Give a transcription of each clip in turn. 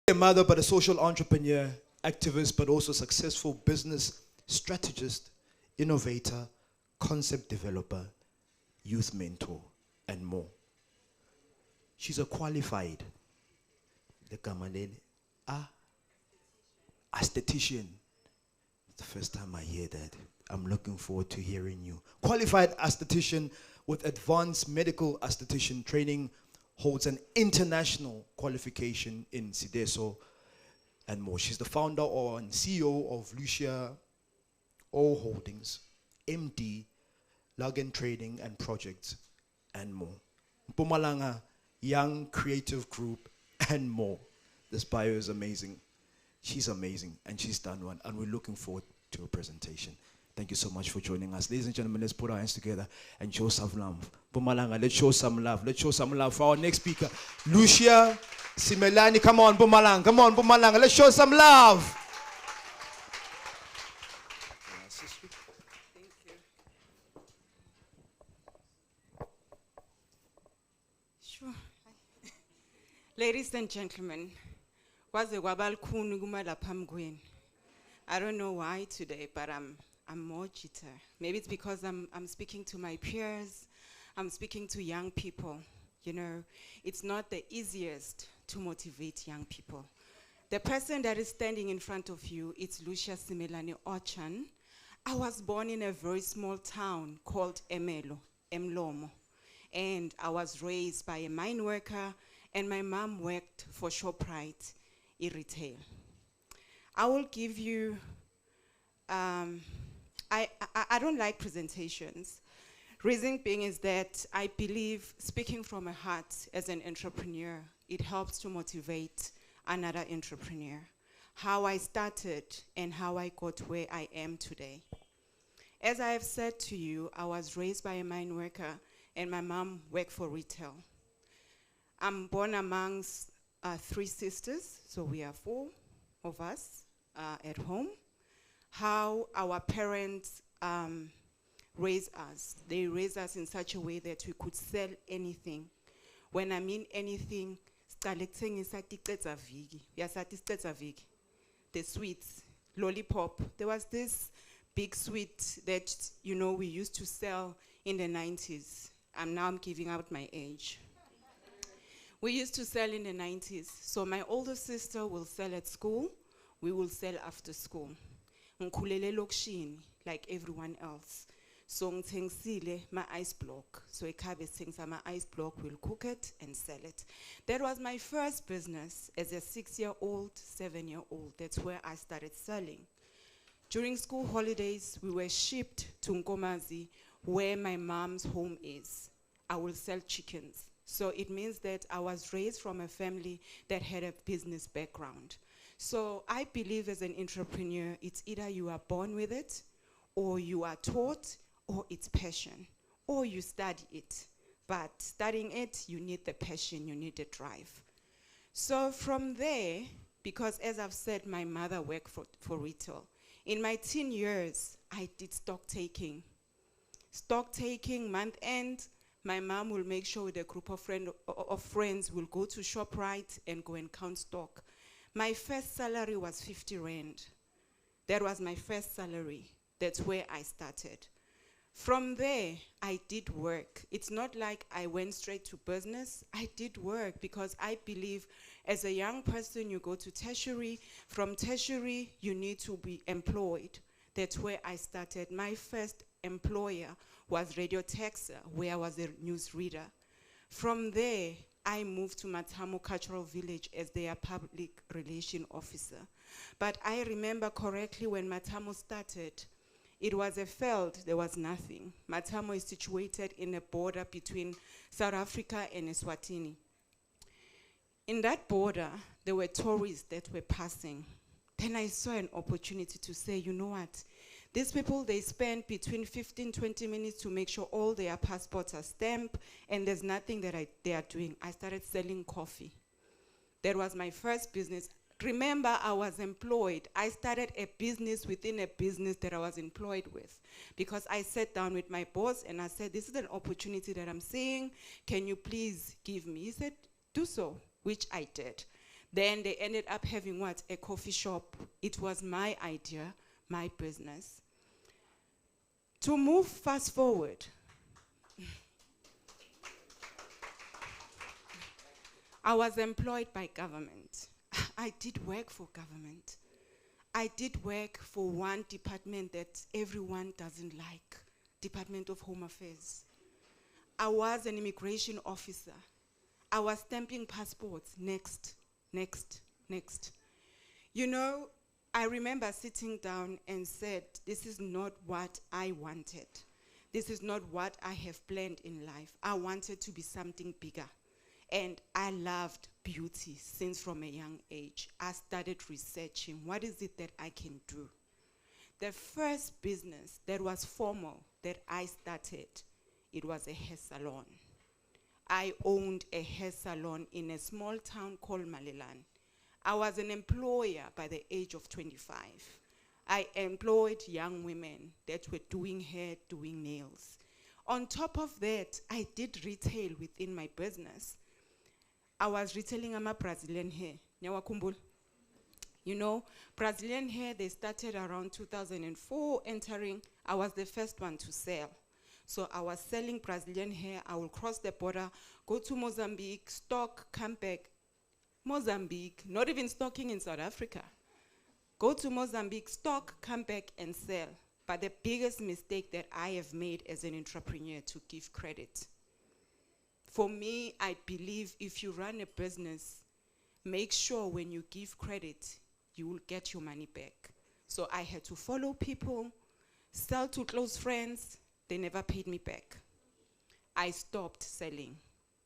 A mother, but a social entrepreneur, activist, but also successful business strategist, innovator, concept developer, youth mentor, and more. She's a qualified aesthetician. It's the first time I hear that. I'm looking forward to hearing you. Qualified aesthetician with Advance Medical Aesthetician Training, holds an international qualification in Cidesco and more. She's the founder and CEO of Lucia Ochan Holdings, MD, Login Trading and Projects, and more. Mpumalanga Young Creative Group, and more. This bio is amazing. She's amazing, and she's done one, and we're looking forward to her presentation. Thank you so much for joining us. Ladies and gentlemen, let's put our hands together and show some love. Mpumalanga, let's show some love. Let's show some love for our next speaker, Lucia Simelane. Come on, Mpumalanga. Come on, Mpumalanga. Let's show some love. Thank you. Sure. Ladies and gentlemen, I don't know why today, but I'm more jitter. Maybe it's because I'm speaking to my peers, I'm speaking to young people. You know, it's not the easiest to motivate young people. The person that is standing in front of you, it's Lucia Simelane Ochan. I was born in a very small town called Ermelo, and I was raised by a mine worker, and my mom worked for Shoprite in retail. I will give you, I don't like presentations. Reason being is that I believe speaking from a heart as an entrepreneur, it helps to motivate another entrepreneur. How I started and how I got where I am today. As I have said to you, I was raised by a mine worker and my mom worked for retail. I'm born amongst 3 sisters, so we are 4 of us at home. How our parents raised us. They raised us in such a way that we could sell anything. When I mean anything, the sweets, lollipop. There was this big sweet that, you know, we used to sell in the 90s. I'm giving out my age. We used to sell in the 90s. So my older sister will sell at school. We will sell after school. Like everyone else. So my ice block. So my ice block, will cook it and sell it. That was my first business as a 6-year-old, 7-year-old. That's where I started selling. During school holidays, we were shipped to Nkomazi, where my mom's home is. I will sell chickens. So it means that I was raised from a family that had a business background. So I believe as an entrepreneur, it's either you are born with it, or you are taught, or it's passion, or you study it. But studying it, you need the passion, you need the drive. So from there, because as I've said, my mother worked for retail. In my teen years, I did stock taking. Stock taking, month end, my mom will make sure with a group of friends will go to ShopRite and go and count stock. My first salary was 50 Rand. That was my first salary. That's where I started. From there, I did work. It's not like I went straight to business. I did work because I believe as a young person, you go to tertiary. From tertiary, you need to be employed. That's where I started. My first employer was Radio Texas, where I was a newsreader. From there, I moved to Matamo Cultural Village as their public relation officer. But I remember correctly when Matamo started, it was a field, there was nothing. Matamo is situated in a border between South Africa and Eswatini. In that border, there were tourists that were passing. Then I saw an opportunity to say, you know what? These people, they spend between 15, 20 minutes to make sure all their passports are stamped, and there's nothing that they are doing. I started selling coffee. That was my first business. Remember, I was employed. I started a business within a business that I was employed with, because I sat down with my boss and I said, this is an opportunity that I'm seeing. Can you please give me? He said, do so, which I did. Then they ended up having what? A coffee shop. It was my idea, my business. To move fast forward, I was employed by government. I did work for government. I did work for one department that everyone doesn't like, Department of Home Affairs. I was an immigration officer. I was stamping passports, next, next, next. You know, I remember sitting down and said, this is not what I wanted. This is not what I have planned in life. I wanted to be something bigger. And I loved beauty since from a young age. I started researching, what is it that I can do? The first business that was formal that I started, it was a hair salon. I owned a hair salon in a small town called Malelane. I was an employer by the age of 25. I employed young women that were doing hair, doing nails. On top of that, I did retail within my business. I was retailing Brazilian hair. Nyawakumbul. You know, Brazilian hair, they started around 2004 entering. I was the first one to sell. So I was selling Brazilian hair. I will cross the border, go to Mozambique, stock, come back. Mozambique, not even stocking in South Africa. Go to Mozambique, stock, come back and sell. But the biggest mistake that I have made as an entrepreneur to give credit. For me, I believe if you run a business, make sure when you give credit, you will get your money back. So I had to follow people, sell to close friends. They never paid me back. I stopped selling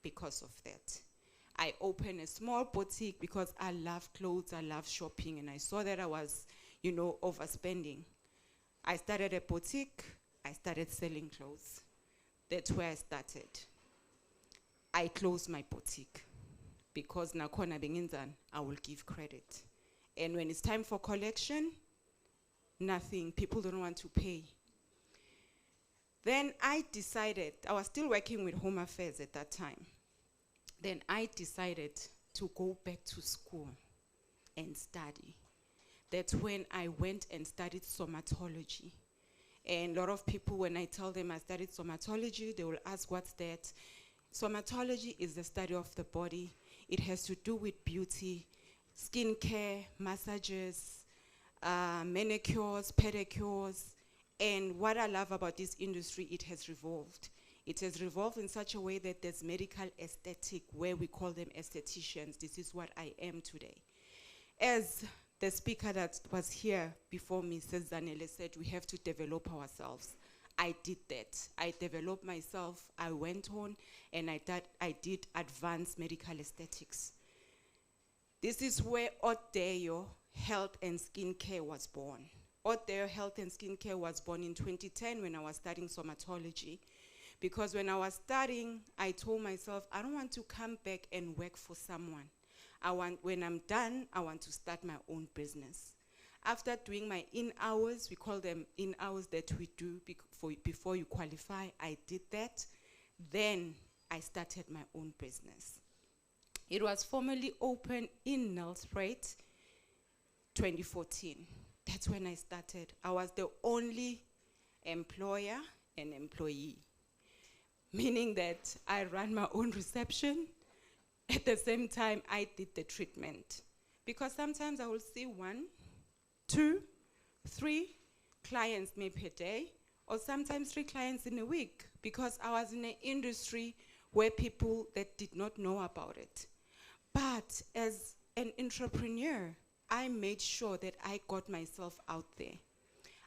because of that. I opened a small boutique because I love clothes, I love shopping, and I saw that I was, you know, overspending. I started a boutique, I started selling clothes. That's where I started. I closed my boutique because nakhona benginzani, I will give credit. And when it's time for collection, nothing, people don't want to pay. Then I decided, I was still working with Home Affairs at that time. Then I decided to go back to school and study. That's when I went and studied somatology. And a lot of people, when I tell them I studied somatology, they will ask, what's that? Somatology is the study of the body. It has to do with beauty, skincare, massages, manicures, pedicures. And what I love about this industry, it has revolved. It has revolved in such a way that there's medical aesthetic, where we call them aestheticians. This is what I am today. As the speaker that was here before me, Zanele, said, we have to develop ourselves. I did that. I developed myself. I went on and I did advanced medical aesthetics. This is where Odeo Health and Skincare was born. Odeo Health and Skincare was born in 2010 when I was studying somatology. Because when I was studying, I told myself, I don't want to come back and work for someone. When I'm done, I want to start my own business. After doing my in-hours, we call them in-hours that we do before you qualify, I did that. Then I started my own business. It was formally opened in Nelspruit, 2014. That's when I started. I was the only employer and employee, meaning that I ran my own reception. At the same time, I did the treatment. Because sometimes I will see 1, 2, 3 clients maybe per day, or sometimes 3 clients in a week, because I was in an industry where people that did not know about it. But as an entrepreneur, I made sure that I got myself out there.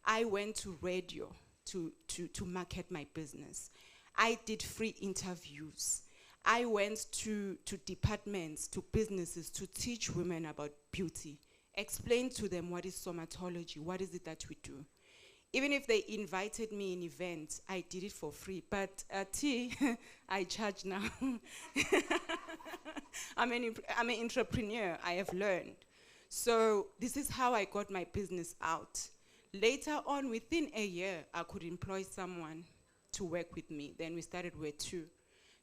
I went to radio to market my business. I did free interviews. I went to departments, to businesses, to teach women about beauty, explain to them what is somatology, what is it that we do. Even if they invited me in events, I did it for free. But I charge now. I'm an entrepreneur, I have learned. So this is how I got my business out. Later on, within a year, I could employ someone to work with me. Then we started with 2.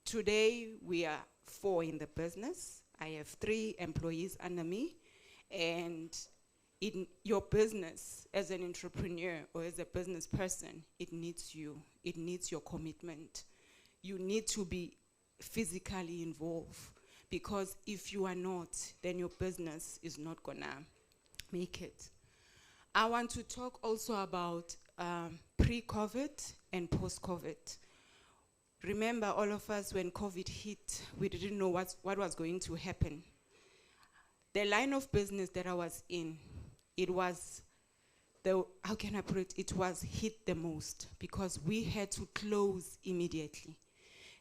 Today, we are 4 in the business. I have 3 employees under me, and in your business as an entrepreneur or as a business person, it needs you. It needs your commitment. You need to be physically involved, because if you are not, then your business is not gonna make it. I want to talk also about pre-COVID and post-COVID. Remember, all of us, when COVID hit, we didn't know what was going to happen. The line of business that I was in, it was, how can I put it? It was hit the most because we had to close immediately.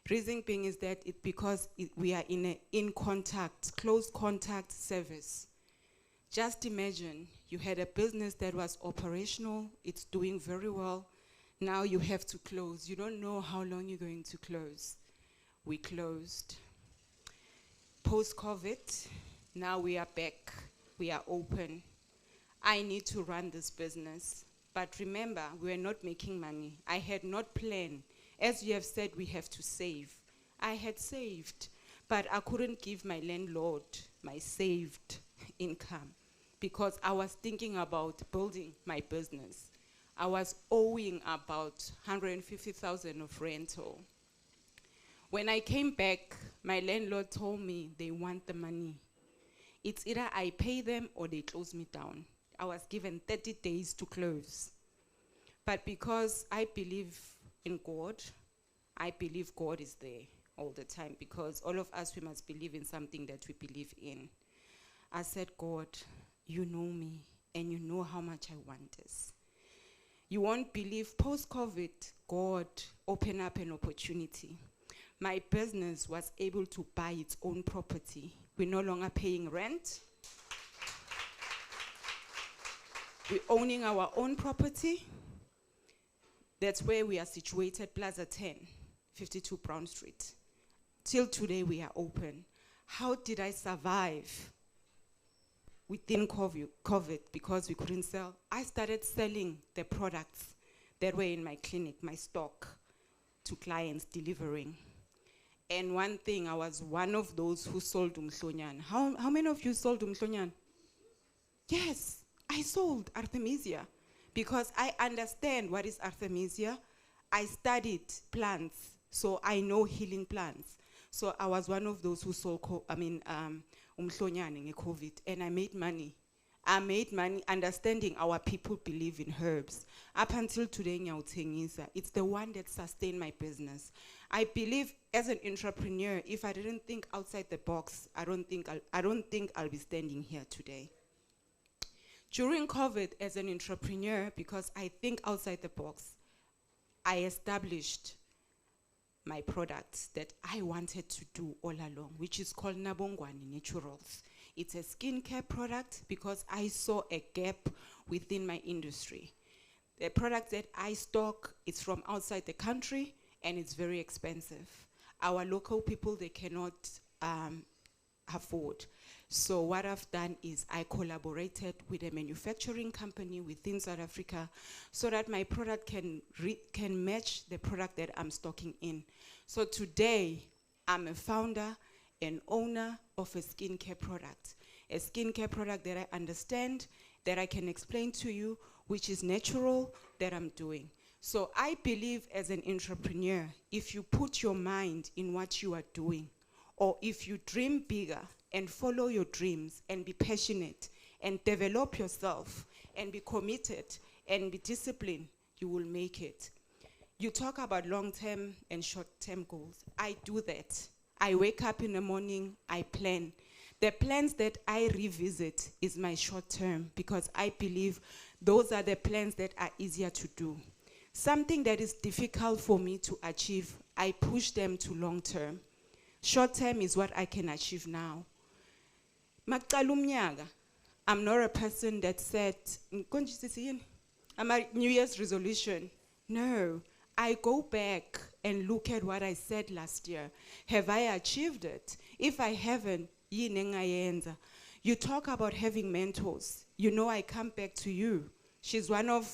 Reason being is that we are in a close contact service. Just imagine you had a business that was operational, it's doing very well. Now you have to close. You don't know how long you're going to close. We closed. Post-COVID, now we are back. We are open. I need to run this business. But remember, we are not making money. I had not planned. As you have said, we have to save. I had saved, but I couldn't give my landlord my saved income because I was thinking about building my business. I was owing about 150,000 of rental. When I came back, my landlord told me they want the money. It's either I pay them or they close me down. I was given 30 days to close. But because I believe in God, I believe God is there all the time, because all of us, we must believe in something that we believe in. I said, God, you know me and you know how much I want this. You won't believe, post-COVID, God opened up an opportunity. My business was able to buy its own property. We're no longer paying rent. We're owning our own property. That's where we are situated, Plaza 10, 52 Brown Street. Till today, we are open. How did I survive within COVID? Because we couldn't sell. I started selling the products that were in my clinic, my stock, to clients, delivering. And one thing, I was one of those who sold umhlonyan. How many of you sold umhlonyan? Yes, I sold Artemisia because I understand what is Artemisia. I studied plants, so I know healing plants. So I was one of those who sold umhlonyan in COVID, and I made money. I made money understanding our people believe in herbs. Up until today, it's the one that sustained my business. I believe as an entrepreneur, if I didn't think outside the box, I don't think I'll be standing here today. During COVID, as an entrepreneur, because I think outside the box, I established my products that I wanted to do all along, which is called Nabongwani Naturals. It's a skincare product because I saw a gap within my industry. The product that I stock is from outside the country and it's very expensive. Our local people, they cannot afford. So what I've done is I collaborated with a manufacturing company within South Africa so that my product can match the product that I'm stocking in. So today, I'm a founder and owner of a skincare product that I understand, that I can explain to you, which is natural, that I'm doing. So I believe as an entrepreneur, if you put your mind in what you are doing, or if you dream bigger and follow your dreams and be passionate and develop yourself and be committed and be disciplined, you will make it. You talk about long-term and short-term goals. I do that. I wake up in the morning, I plan. The plans that I revisit is my short-term because I believe those are the plans that are easier to do. Something that is difficult for me to achieve, I push them to long-term. Short-term is what I can achieve now. I'm not a person that said, I'm a New Year's resolution. No, I go back and look at what I said last year. Have I achieved it? If I haven't, you talk about having mentors. You know I come back to you. She's one of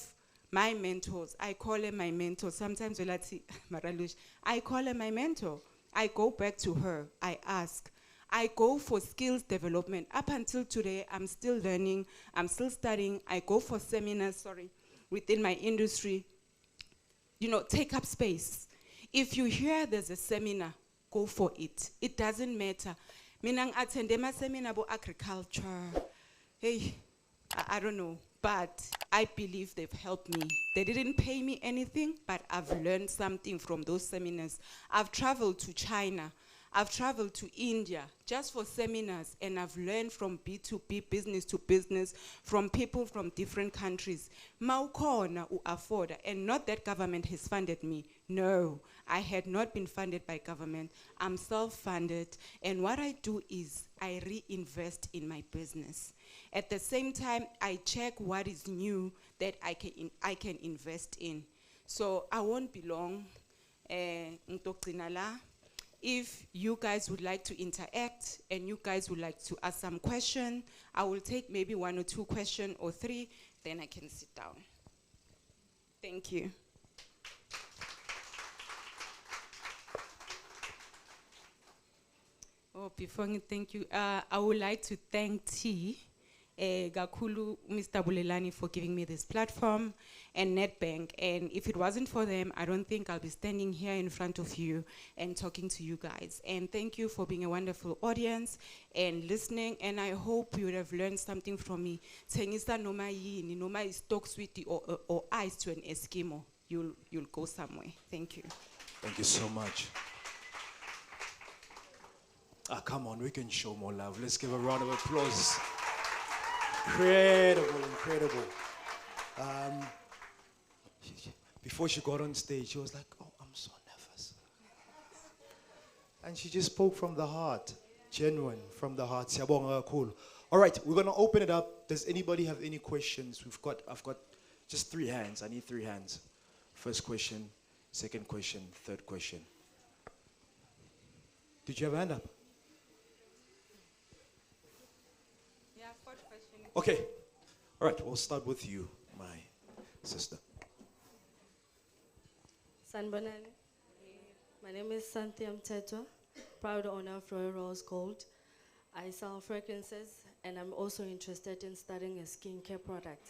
my mentors. I call her my mentor. Sometimes I call her my mentor. I go back to her. I ask, I go for skills development. Up until today, I'm still learning, I'm still studying. I go for seminars, within my industry. You know, take up space. If you hear there's a seminar, go for it. It doesn't matter. Minang attend a seminar about agriculture. Hey, I don't know, but I believe they've helped me. They didn't pay me anything, but I've learned something from those seminars. I've traveled to China. I've traveled to India just for seminars, and I've learned from B2B, business to business, from people from different countries. Maukona uafoda, and not that government has funded me. No, I had not been funded by government. I'm self-funded, and what I do is I reinvest in my business. At the same time, I check what is new that I can invest in. So I won't be long. If you guys would like to interact and you guys would like to ask some question, I will take maybe 1 or 2 questions or 3, then I can sit down. Thank you. Oh, before I thank you, I would like to thank T. Gakulu, Mr. Bulelani, for giving me this platform, and NetBank. And if it wasn't for them, I don't think I'll be standing here in front of you and talking to you guys. And thank you for being a wonderful audience and listening. And I hope you would have learned something from me. Tengisa noma yini, noma is talk sweetie or ice to an Eskimo. You'll go somewhere. Thank you. Thank you so much. Come on, we can show more love. Let's give a round of applause. Incredible, incredible. Before she got on stage, she was like, oh, I'm so nervous. And she just spoke from the heart, genuine, from the heart. Siyabonga kakhulu. All right, we're going to open it up. Does anybody have any questions? I've got just 3 hands. I need 3 hands. First question, second question, third question. Did you have a hand up? Okay, all right, we'll start with you, my sister. Sanbonani. My name is Cynthia Mtetwa, proud owner of Royal Rose Gold. I sell fragrances, and I'm also interested in starting a skincare product.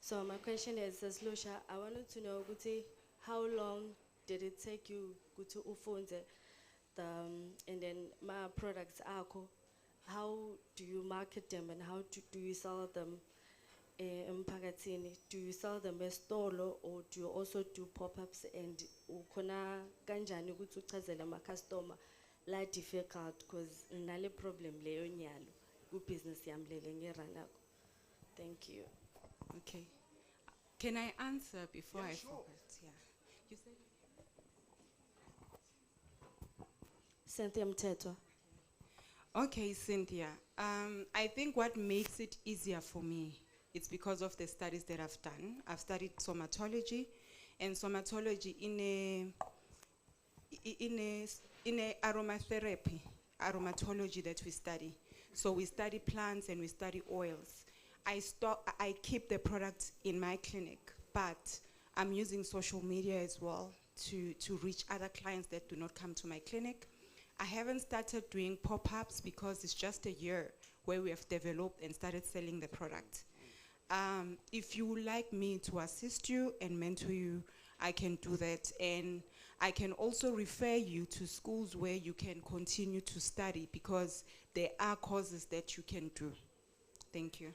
So my question is, Ms. Lucia, I wanted to know, Guti, how long did it take you to ufunde and then my products ako? How do you market them and how do you sell them in Pagatini? Do you sell them as stolo or do you also do pop-ups and ukona kanjani ukuthi uchazele ama customer la difficult because nale problem leyo nyalo ku business yami lele ngiranako? Thank you. Okay. Can I answer before I sure. forget? Yeah. You said Cynthia Mtetwa. Okay, Cynthia. I think what makes it easier for me, it's because of the studies that I've done. I've studied somatology, and somatology in a aromatherapy, aromatology that we study. So we study plants and we study oils. I keep the products in my clinic, but I'm using social media as well to reach other clients that do not come to my clinic. I haven't started doing pop-ups because it's just a year where we have developed and started selling the product. If you would like me to assist you and mentor you, I can do that. And I can also refer you to schools where you can continue to study because there are courses that you can do. Thank you.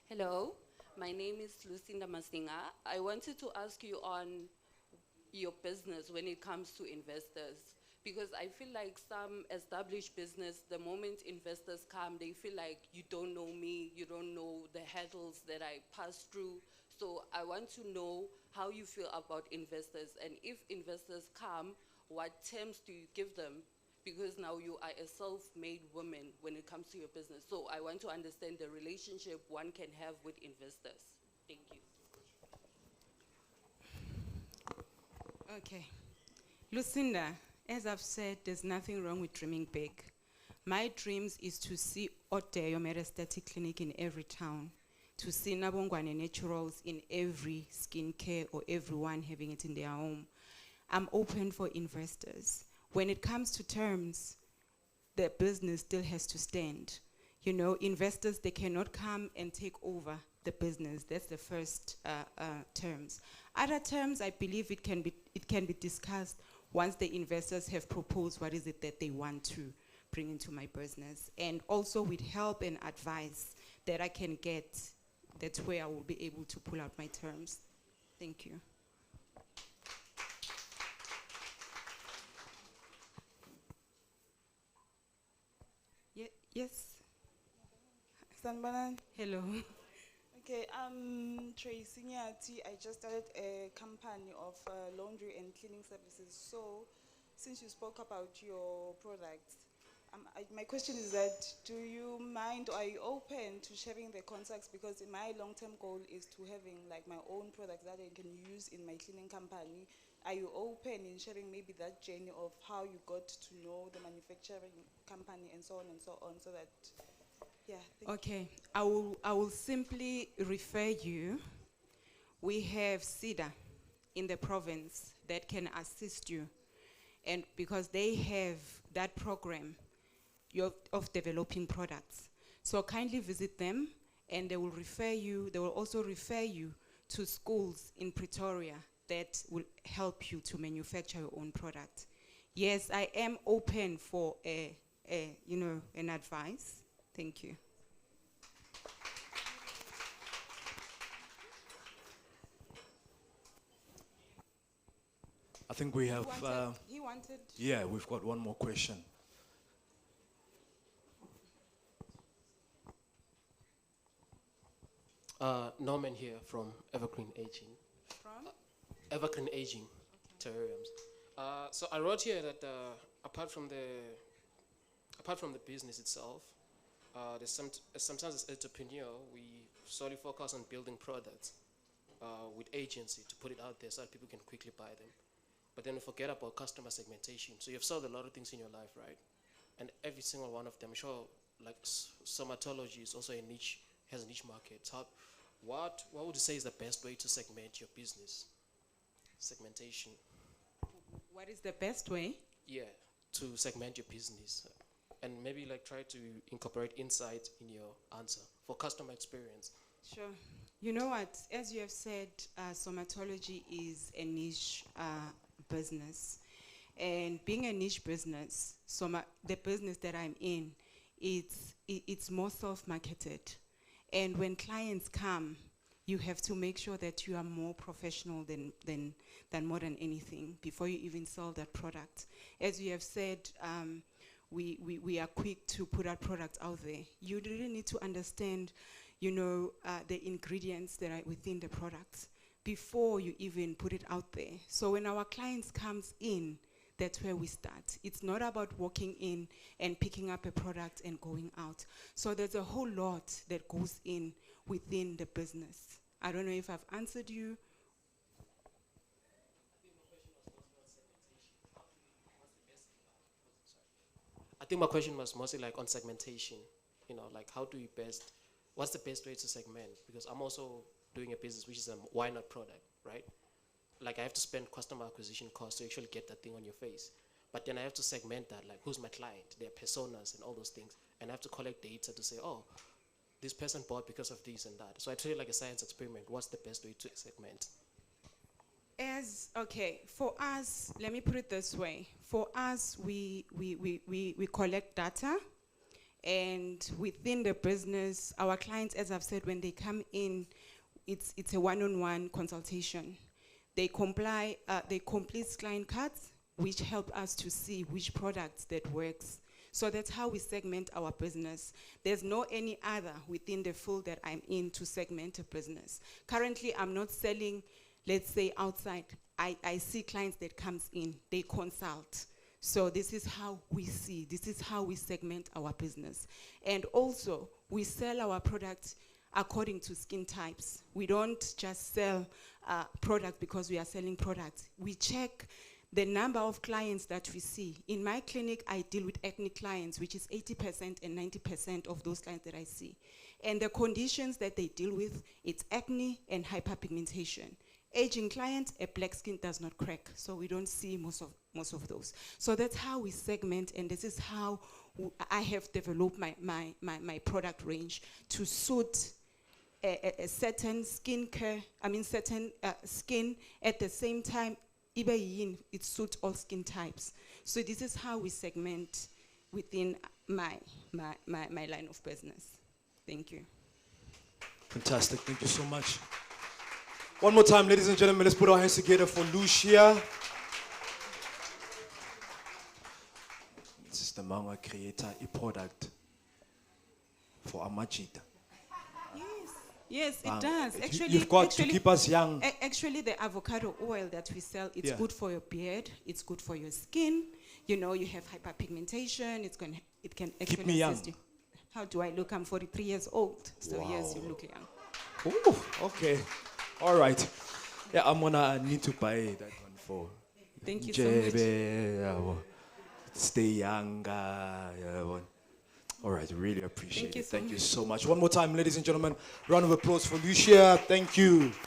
Hello. My name is Lucinda Masinga. I wanted to ask you on your business when it comes to investors, because I feel like some established business, the moment investors come, they feel like you don't know me, you don't know the hurdles that I pass through. So I want to know how you feel about investors, and if investors come, what terms do you give them? Because now you are a self-made woman when it comes to your business. So I want to understand the relationship one can have with investors. Thank you. Okay. Lucinda, as I've said, there's nothing wrong with dreaming big. My dreams is to see Oteyo Aesthetic Clinic in every town, to see Nabongwane Naturals in every skincare or everyone having it in their home. I'm open for investors. When it comes to terms, the business still has to stand. You know, investors, they cannot come and take over the business. That's the first terms. Other terms, I believe it can be discussed once the investors have proposed what is it that they want to bring into my business. And also with help and advice that I can get, that's where I will be able to pull out my terms. Thank you. Yes. Sanbanan. Hello. Okay, Tracy Nyati. I just started a company of laundry and cleaning services. So, since you spoke about your products, my question is that, do you mind, or are you open to sharing the contacts? Because my long-term goal is to having like my own products that I can use in my cleaning company. Are you open in sharing maybe that journey of how you got to know the manufacturing company and so on, so that, yeah. Okay, I will simply refer you. We have CEDA in the province that can assist you, and because they have that program of developing products. So kindly visit them, and they will refer you. They will also refer you to schools in Pretoria that will help you to manufacture your own product. Yes, I am open for an advice. Thank you. I think we have, He wanted. yeah, we've got one more question. Norman here from Evergreen Aging. From? Evergreen Aging, terrariums. So I wrote here that apart from the business itself, sometimes as entrepreneur we solely focus on building products with agency to put it out there so that people can quickly buy them. But then we forget about customer segmentation. So you've sold a lot of things in your life, right? And every single one of them, sure, like somatology is also a niche, has a niche market. So what would you say is the best way to segment your business? Segmentation. What is the best way? Yeah, to segment your business. And maybe like try to incorporate insight in your answer for customer experience. Sure. You know what, as you have said, somatology is a niche business. And being a niche business, the business that I'm in, it's more self-marketed. And when clients come, you have to make sure that you are more professional than more than anything before you even sell that product. As you have said, we are quick to put our product out there. You really need to understand, the ingredients that are within the products before you even put it out there. So when our clients comes in, that's where we start. It's not about walking in and picking up a product and going out. So there's a whole lot that goes in within the business. I don't know if I've answered you. I think my question was mostly like on segmentation. Like how do you what's the best way to segment? Because I'm also doing a business which is a why not product, right? Like I have to spend customer acquisition costs to actually get that thing on your face. But then I have to segment that, like who's my client, their personas and all those things. And I have to collect data to say, oh, this person bought because of this and that. So I treat it like a science experiment. What's the best way to segment? For us, let me put it this way. For us, we collect data, and within the business, our clients, as I've said, when they come in, it's a one-on-one consultation. They complete client cards, which help us to see which products that works. So that's how we segment our business. There's no any other within the field that I'm in to segment a business. Currently, I'm not selling, let's say, outside. I see clients that comes in, they consult. So this is how we see, this is how we segment our business. And also, we sell our products according to skin types. We don't just sell products because we are selling products. We check the number of clients that we see. In my clinic, I deal with ethnic clients, which is 80% and 90% of those clients that I see. And the conditions that they deal with, it's acne and hyperpigmentation. Aging client, a black skin does not crack, so we don't see most of those. So that's how we segment, and this is how I have developed my product range to suit a certain skincare, certain skin. At the same time, it suits all skin types. So this is how we segment within my line of business. Thank you. Fantastic, thank you so much. One more time, ladies and gentlemen, let's put our hands together for Lucia. This is the mama creator, a product for Amajita. Yes, it does. Actually, you've got to keep us young. Actually, the avocado oil that we sell, it's Yeah. good for your beard. It's good for your skin. You know, you have hyperpigmentation. It can actually me young. assist you. How do I look? I'm 43 years old. So yes, you Wow. look young. Ooh, okay. All right. Yeah, I'm gonna need to buy that one for Thank you so much. Jebe, stay younger. All right, really appreciate Thank you it. so Thank you much. so much. One more time, ladies and gentlemen, round of applause for Lucia. Thank you.